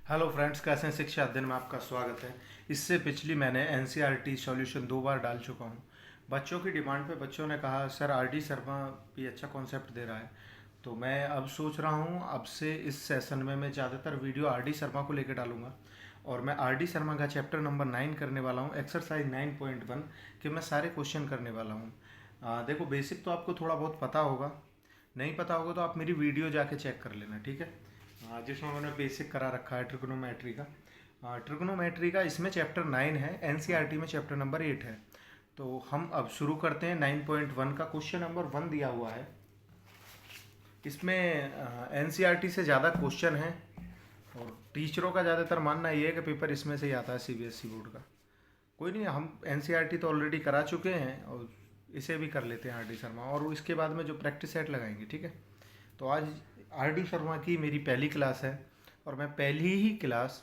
Hello friends, कैसे हैं? शिक्षा अध्ययन में आपका स्वागत है। इससे पिछली मैंने एनसीईआरटी सॉल्यूशन 2 बार डाल चुका हूँ। बच्चों की डिमांड पे बच्चों ने कहा सर आरडी शर्मा भी अच्छा कॉन्सेप्ट दे रहा है, तो मैं अब सोच रहा हूँ अब से इस सेशन में मैं ज़्यादातर वीडियो आरडी शर्मा को लेकर डालूंगा। और मैं आरडी शर्मा का चैप्टर नंबर 9 करने वाला हूँ, एक्सरसाइज 9.1 के मैं सारे क्वेश्चन करने वाला हूँ। देखो, बेसिक तो आपको थोड़ा बहुत पता होगा, नहीं पता होगा तो आप मेरी वीडियो जाके चेक कर लेना, ठीक है। जिसमें मैंने बेसिक करा रखा है ट्रिग्नोमेट्री का। ट्रिग्नोमेट्री का इसमें चैप्टर 9 है, एनसीईआरटी में चैप्टर नंबर 8 है। तो हम अब शुरू करते हैं। 9.1 का क्वेश्चन नंबर 1 दिया हुआ है। इसमें एनसीईआरटी से ज़्यादा क्वेश्चन है और टीचरों का ज़्यादातर मानना ये है कि पेपर इसमें से ही आता है, सीबीएसई बोर्ड का। कोई नहीं, हम एनसीईआरटी तो ऑलरेडी करा चुके हैं और इसे भी कर लेते हैं आरडी शर्मा, और इसके बाद में जो प्रैक्टिस सेट लगाएंगे, ठीक है। तो आज आरडी शर्मा की मेरी पहली क्लास है और मैं पहली ही क्लास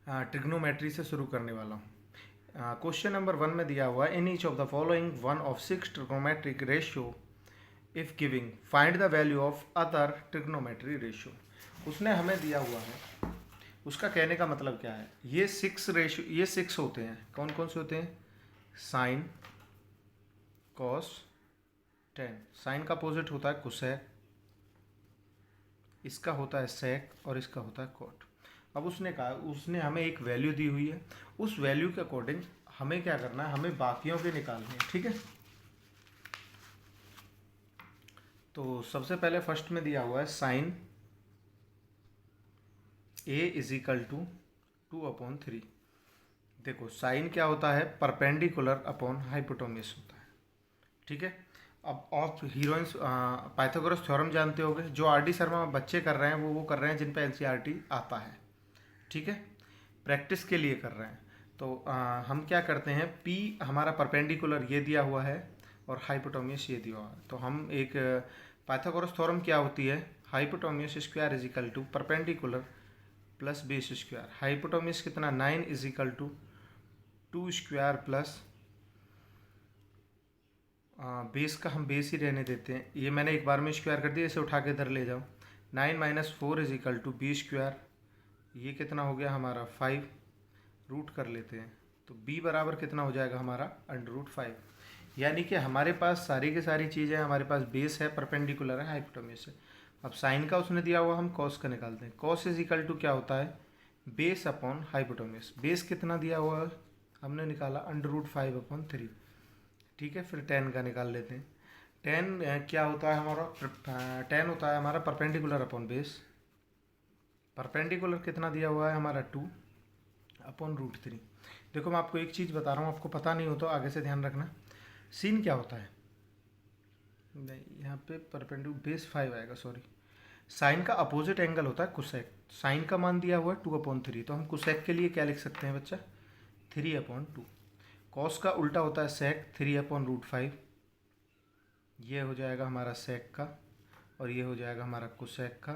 ट्रिग्नोमेट्री से शुरू करने वाला हूँ। क्वेश्चन नंबर 1 में दिया हुआ है, in each of the following one of 6 trigonometric ratio if giving find the value of other trigonometry ratio. उसने हमें दिया हुआ है, उसका कहने का मतलब क्या है, ये 6 रेशियो, ये 6 होते हैं। कौन कौन से होते हैं? Sine, cos, tan. साइन का अपोजिट होता है कोसेक, इसका होता है सेक और इसका होता है कॉट। अब उसने कहा, उसने हमें एक वैल्यू दी हुई है, उस वैल्यू के अकॉर्डिंग हमें क्या करना है, हमें बाकियों के निकालने हैं, ठीक है। तो सबसे पहले फर्स्ट में दिया हुआ है sine A is equal to 2/3। देखो, साइन क्या होता है? परपेंडिकुलर अपॉन हाइपोटेन्यूज होता है, ठीक है। अब आप हीरोइंस पाइथागोरस थ्योरम जानते होंगे, जो आरडी शर्मा बच्चे कर रहे हैं वो कर रहे हैं जिन पे एनसीईआरटी आता है, ठीक है। प्रैक्टिस के लिए कर रहे हैं। तो हम क्या करते हैं, पी हमारा परपेंडिकुलर ये दिया हुआ है और हाइपोटेन्यूज ये दिया हुआ है। तो हम एक पाइथागोरस थ्योरम क्या होती है, hypotenuse square is equal to perpendicular plus base square. Hypotenuse कितना? 9 is equal to 2 square plus base का हम बेस ही रहने देते हैं। ये मैंने एक बार में स्क्वायर कर दिया, इसे उठा के इधर ले जाओ। 9 - 4 is equal to B square. ये कितना हो गया हमारा? 5। रूट कर लेते हैं तो b बराबर कितना हो जाएगा हमारा? √5। यानी कि हमारे पास सारी की सारी चीज़ें, हमारे पास बेस है, परपेंडिकुलर है, हाइपोटेन्यूज है। अब साइन का उसने दिया हुआ, हम कॉस का निकालते हैं। कॉस इज इक्वल टू क्या होता है? Base upon hypotenuse. बेस कितना दिया हुआ है? हमने निकाला √5/3, ठीक है। फिर 10 का निकाल लेते हैं। 10 क्या होता है हमारा? 10 होता है हमारा परपेंडिकुलर अपॉन बेस। परपेंडिकुलर कितना दिया हुआ है हमारा? 2/√3। देखो, मैं आपको एक चीज़ बता रहा हूँ, आपको पता नहीं हो तो आगे से ध्यान रखना। सीन क्या होता है? नहीं, यहाँ पे परपेंडिकुलर बेस 5 आएगा, सॉरी। साइन का अपोजिट एंगल होता है कुसेक। साइन का मान दिया हुआ है 2/3, तो हम कुसेक के लिए क्या लिख सकते हैं बच्चा? 3/2। कॉस का उल्टा होता है सेक, 3/√5। ये हो जाएगा हमारा सेक का और ये हो जाएगा हमारा कुसेक का।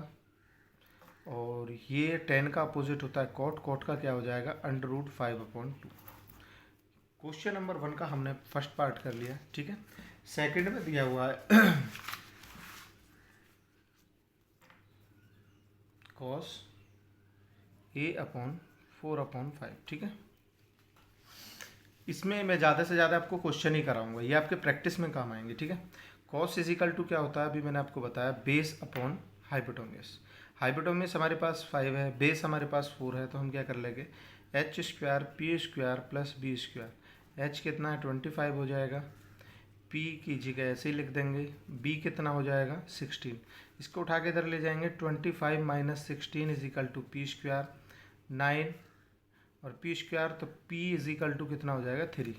और ये 10 का अपोजिट होता है कॉट। कॉट का क्या हो जाएगा? √5/2। क्वेश्चन नंबर 1 का हमने फर्स्ट पार्ट कर लिया, ठीक है। सेकंड में दिया हुआ है कॉस A/4/5, ठीक है। इसमें मैं ज़्यादा से ज़्यादा आपको क्वेश्चन ही कराऊंगा, ये आपके प्रैक्टिस में काम आएंगे, ठीक है। कॉस इज इक्वल टू क्या होता है? अभी मैंने आपको बताया, बेस अपॉन हाइपोटेन्यूज। हाइपोटेन्यूज हमारे पास 5 है, बेस हमारे पास 4 है, तो हम क्या कर लेंगे? h² p² plus b square. h कितना है? 25 हो जाएगा। p की जगह ऐसे ही लिख देंगे। b कितना हो जाएगा? 16। इसको उठा के इधर ले जाएंगे। 25 - 16 इज इक्वल टू p²। 9 और p², तो p इज इक्वल टू कितना हो जाएगा? 3।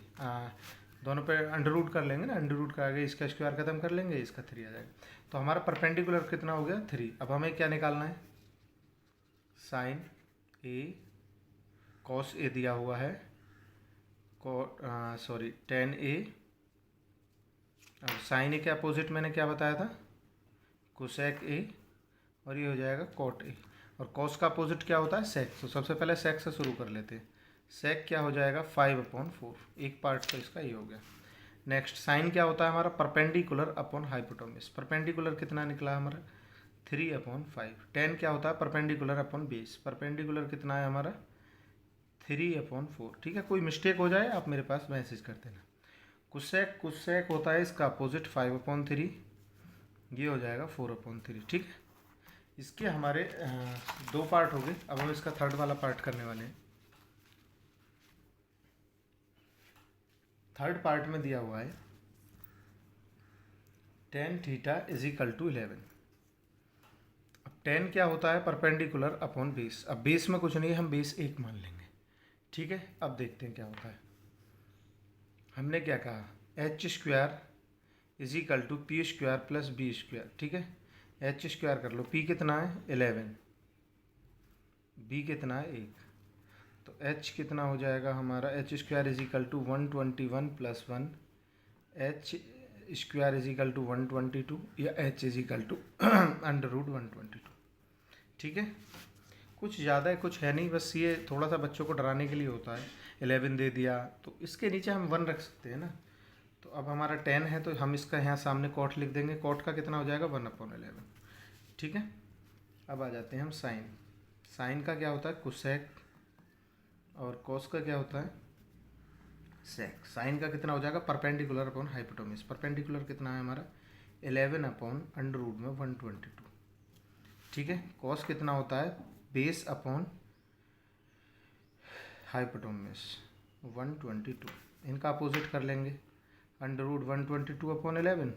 दोनों पे अंडर रूट कर लेंगे ना, अंडर रूट कर आगे इसका स्क्वायर खत्म कर लेंगे, इसका 3 आ जाएगा। तो हमारा परपेंडिकुलर कितना हो गया? 3। अब हमें क्या निकालना है? साइन ए कॉस ए दिया हुआ है, सॉरी 10a। अब साइन ए के अपोजिट मैंने क्या बताया था? कोसेक ए, और ये हो जाएगा कॉट ए। और कॉस का अपोजिट क्या होता है? सेक। तो सबसे पहले सेक से शुरू कर लेते हैं। सेक क्या हो जाएगा? 5/4। एक पार्ट तो इसका ये हो गया। नेक्स्ट, साइन क्या होता है हमारा? Perpendicular upon hypotenuse. परपेंडिकुलर कितना निकला हमारा? 3/5। टेन क्या होता है? Perpendicular upon base. परपेंडिकुलर कितना है हमारा? 3/4। ठीक है, कोई मिस्टेक हो जाए आप मेरे पास मैसेज कर देना। कुसेक होता है इसका अपोजिट 5/3, ये हो जाएगा 4/3। ठीक है, इसके हमारे दो पार्ट हो गए। अब हम इसका थर्ड वाला पार्ट करने वाले हैं। थर्ड पार्ट में दिया हुआ है tan theta is equal to 11। अब tan क्या होता है? Perpendicular upon base. अब बेस में कुछ नहीं है, हम बेस 1 मान लेंगे। ठीक है, अब देखते हैं क्या होता है। हमने क्या कहा? h² is equal to p² plus b²। ठीक है, h² कर लो। p कितना है? 11। b कितना है? 1। तो h कितना हो जाएगा हमारा? h² is equal to 121 plus 1, h² is equal to 122, या h इज इक्वल टू √122। ठीक है, कुछ ज़्यादा है कुछ है नहीं, बस ये थोड़ा सा बच्चों को डराने के लिए होता है। 11 दे दिया तो इसके नीचे हम 1 रख सकते हैं ना। तो अब हमारा 10 है तो हम इसका यहाँ सामने कॉट लिख देंगे। कॉट का कितना हो जाएगा? 1/11। ठीक है, अब आ जाते हैं हम साइन। साइन का क्या होता है? कोसेक। और कॉस का क्या होता है? सेक। साइन का कितना हो जाएगा? Perpendicular upon hypotenuse. परपेंडिकुलर कितना है हमारा? 11/√122। ठीक है, कॉस कितना होता है? Base upon hypotenuse 122। इनका अपोजिट कर लेंगे। √122/11,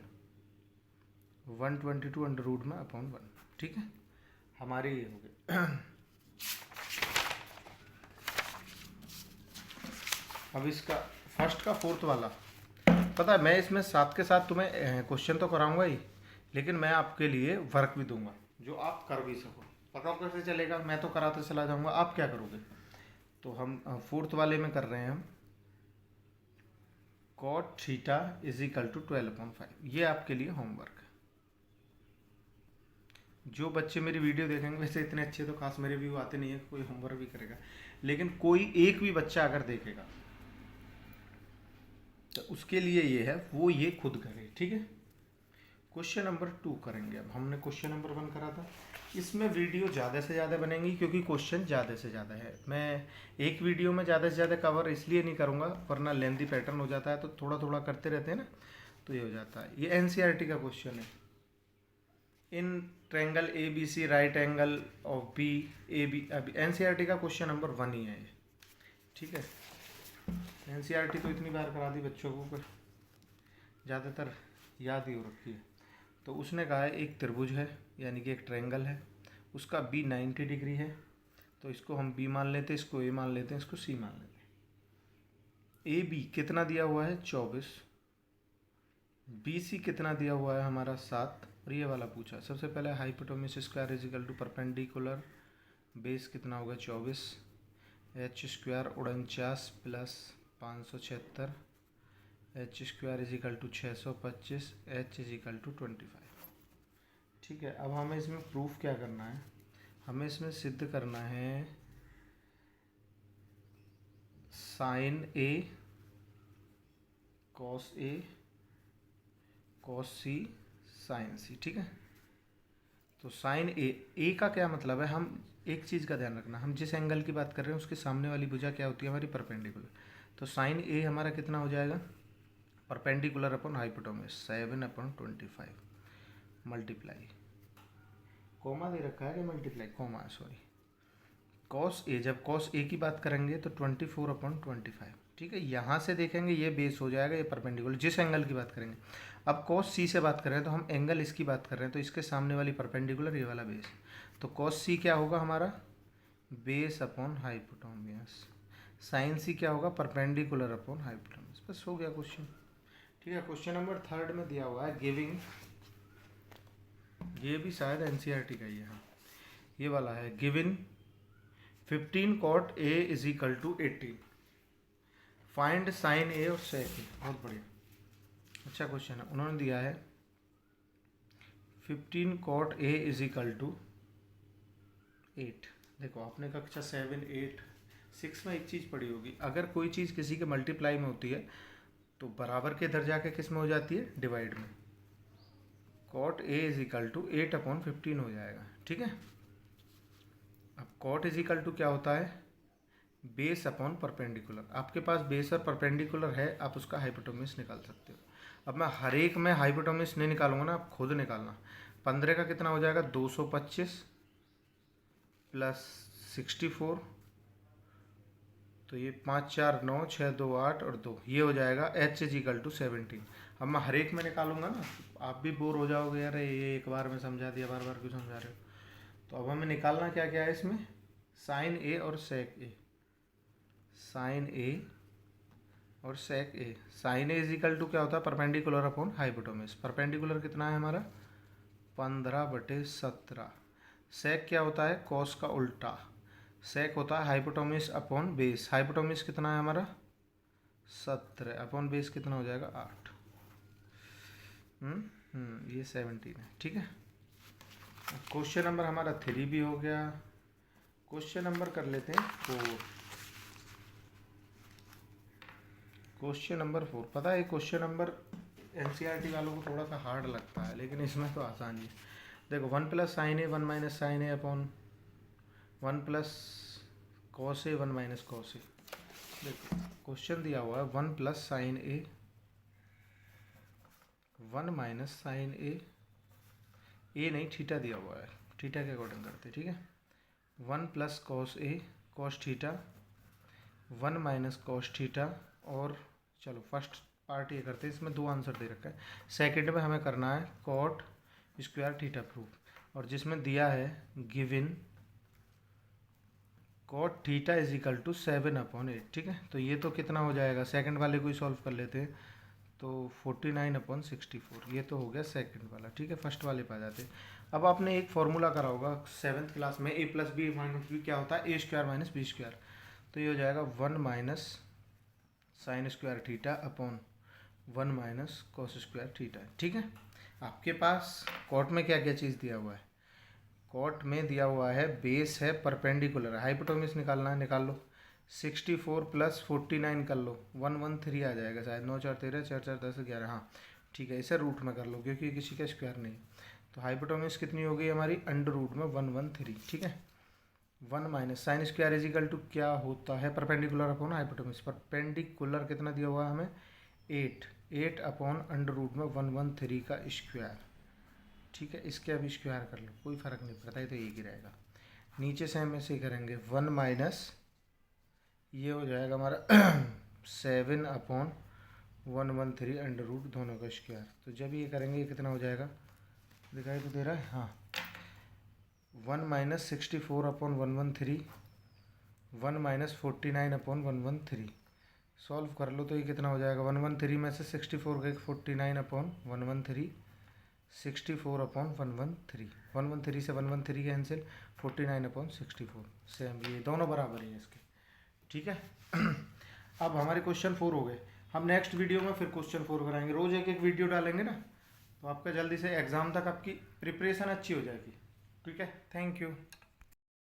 122 √1। ठीक है, हमारे ये हो गए। अब इसका फर्स्ट का फोर्थ वाला, पता है मैं इसमें साथ के साथ तुम्हें क्वेश्चन तो कराऊंगा ही, लेकिन मैं आपके लिए वर्क भी दूंगा जो आप कर भी सको। पता कैसे चलेगा? मैं तो कराते चला जाऊंगा, आप क्या करोगे? तो हम फोर्थ वाले में कर रहे हैं हम cot theta is equal to 12/5। ये आपके लिए होमवर्क है। जो बच्चे मेरी वीडियो देखेंगे, वैसे इतने अच्छे तो खास मेरे व्यू आते नहीं है, कोई होमवर्क भी करेगा, लेकिन कोई एक भी बच्चा अगर देखेगा तो उसके लिए ये है, वो ये खुद करे। ठीक है, क्वेश्चन नंबर 2 करेंगे। अब हमने क्वेश्चन नंबर 1 करा था। इसमें वीडियो ज़्यादा से ज़्यादा बनेंगी क्योंकि क्वेश्चन ज़्यादा से ज़्यादा है। मैं एक वीडियो में ज़्यादा से ज़्यादा कवर इसलिए नहीं करूँगा वरना लेंथी पैटर्न हो जाता है, तो थोड़ा थोड़ा करते रहते हैं ना, तो ये हो जाता है। ये एनसीईआरटी का क्वेश्चन है। In triangle ABC right angle of BAB। अभी एनसीईआरटी का क्वेश्चन नंबर 1 ही है ये। ठीक है, एनसीईआरटी तो इतनी बार करा दी बच्चों को, पर ज़्यादातर याद ही हो रखी है। तो उसने कहा है एक त्रिभुज है, यानी कि एक ट्रायंगल है, उसका B 90 डिग्री है, तो इसको हम B मान लेते हैं, इसको A मान लेते हैं, इसको C मान लेते हैं। AB कितना दिया हुआ है? 24। BC कितना दिया हुआ है हमारा? 7। और ये वाला पूछा। सबसे पहले hypotenuse square is equal to perpendicular base कितना होगा? 24। h² 49 plus 576, h² is equal to 625, h is equal to 25। ठीक है, अब हमें इसमें प्रूफ क्या करना है? हमें इसमें सिद्ध करना है sine A cos A cos C sine C। ठीक है, तो साइन A का क्या मतलब है? हम एक चीज़ का ध्यान रखना, हम जिस एंगल की बात कर रहे हैं उसके सामने वाली भुजा क्या होती है? हमारी परपेंडिकुलर। तो साइन A हमारा कितना हो जाएगा? Perpendicular upon hypotenuse 7/25 multiply, comma दे रखा है कि multiply? Comma, sorry. Cos A, जब कॉस A की बात करेंगे तो 24/25। ठीक है, यहाँ से देखेंगे ये बेस हो जाएगा, ये परपेंडिकुलर जिस एंगल की बात करेंगे। अब कॉस C से बात कर रहे हैं तो हम एंगल इसकी बात कर रहे हैं, तो इसके सामने वाली परपेंडिकुलर, ये वाला बेस। तो कॉस C क्या होगा हमारा? Base upon hypotenuse. Sine C क्या होगा? Perpendicular upon hypotenuse. बस हो गया क्वेश्चन। ठीक है, क्वेश्चन नंबर 3 में दिया हुआ है गिविंग, ये भी शायद एनसीईआरटी का ही है, ये वाला है। Given 15 cot A is equal to 18, find sine A और सेक A। बहुत बढ़िया, अच्छा क्वेश्चन है। उन्होंने दिया है 15 cot A is equal to 8। देखो आपने कक्षा 7, 8, 6 में एक चीज़ पढ़ी होगी, अगर कोई चीज़ किसी के मल्टीप्लाई में होती है तो बराबर के इधर जाके किस में हो जाती है? डिवाइड में। Cot A is equal to 8/15 हो जाएगा, ठीक है। अब कॉट इज इक्वल टू क्या होता है, बेस अपॉन परपेंडिकुलर। आपके पास बेस और परपेंडिकुलर है, आप उसका हाइपोटेन्यूज निकाल सकते हो। अब मैं हर एक में हाइपोटेन्यूज नहीं निकालूंगा ना, आप खुद निकालना। 15 का कितना हो जाएगा, 225 प्लस 64, तो ये 5 4 9 6 2 8 और 2, ये हो जाएगा h इज इक्वल टू 17। अब मैं हर एक में निकालूंगा ना, आप भी बोर हो जाओगे, यार ये एक बार में समझा दिया, बार बार क्यों समझा रहे हो। तो अब हमें निकालना क्या क्या है इसमें, साइन ए और सेक ए। साइन ए और sec a. Sine A is equal to क्या होता है, परपेंडिकुलर अपॉन हाइपोटेन्यूज। परपेंडिकुलर कितना है हमारा, 15/17। सेक क्या होता है, कॉस का उल्टा। सेक होता है हाइपोटेन्यूज अपॉन बेस। हाइपोटेन्यूज कितना है हमारा, 17 अपॉन बेस कितना हो जाएगा, 8। ये 17 है, ठीक है। क्वेश्चन नंबर हमारा 3 भी हो गया। क्वेश्चन नंबर कर लेते हैं 4। क्वेश्चन नंबर 4, पता है क्वेश्चन नंबर एनसीईआरटी वालों को थोड़ा सा हार्ड लगता है, लेकिन इसमें तो आसान ही है। देखो 1 plus sign A 1 minus sign A upon 1 plus cos A 1 minus cos A. देखो क्वेश्चन दिया हुआ है 1 प्लस साइन ए 1 माइनस साइन ए नहीं थीटा दिया हुआ है, थीटा के अकॉर्डिंग करते हैं, ठीक है। 1 plus cos a cos theta 1 minus cos theta, और चलो फर्स्ट पार्ट ये करते हैं, इसमें 2 आंसर दे रखा है। सेकंड में हमें करना है कॉट स्क्वायर थीटा प्रूफ, और जिसमें दिया है given cot theta is equal to 7/8, ठीक है। तो ये तो कितना हो जाएगा, सेकंड वाले को ही सॉल्व कर लेते हैं, तो 49/64, ये तो हो गया सेकंड वाला, ठीक है। फर्स्ट वाले पे आ जाते हैं। अब आपने एक फॉर्मूला करा होगा 7th क्लास में, a plus B minus B क्या होता है, a square minus B square. तो ये हो जाएगा 1 minus sine square theta upon 1 minus cos square theta, ठीक है। आपके पास कॉट में क्या क्या चीज़ दिया हुआ है, कॉट में दिया हुआ है बेस है, परपेंडिकुलर है, हाइपोटेन्यूज निकालना है, निकाल लो। 64 प्लस 49 कर लो, 113 आ जाएगा शायद, 9 4 13 4 4 10 11, हाँ ठीक है। इसे रूट में कर लो क्योंकि किसी का स्क्वायर नहीं। तो हाइपोटेन्यूज कितनी हो गई हमारी, अंडर रूट में 113, ठीक है। 1 minus sine square is equal to क्या होता है, परपेंडिकुलर अपॉन हाइपोटेन्यूज। परपेंडिकुलर कितना दिया हुआ है हमें, 8 अपॉन अंडर रूट में 113 का स्क्वायर, ठीक है। इसके अब स्क्वायर कर लो, कोई फर्क नहीं पड़ता है, तो एक ही रहेगा। नीचे से हम ऐसे ही करेंगे 1 माइनस ये हो जाएगा हमारा 7/113 अंडर रूट दोनों का स्क्वायर। तो जब ये करेंगे ये कितना हो जाएगा, दिखाई तो दे रहा है, हाँ। 1 माइनस 64/113 1 माइनस 49/113 सॉल्व कर लो, तो ये कितना हो जाएगा, 113 में से 64 गए 49/113 64/113 113 से 113 कैंसिल 49/64, सेम ये दोनों बराबर ही है इसके, ठीक है। अब हमारे क्वेश्चन 4 हो गए। हम नेक्स्ट वीडियो में फिर क्वेश्चन 4 कराएंगे, रोज़ एक एक वीडियो डालेंगे ना, तो आपका जल्दी से एग्ज़ाम तक आपकी प्रिपरेशन अच्छी हो जाएगी, ठीक है। Thank you.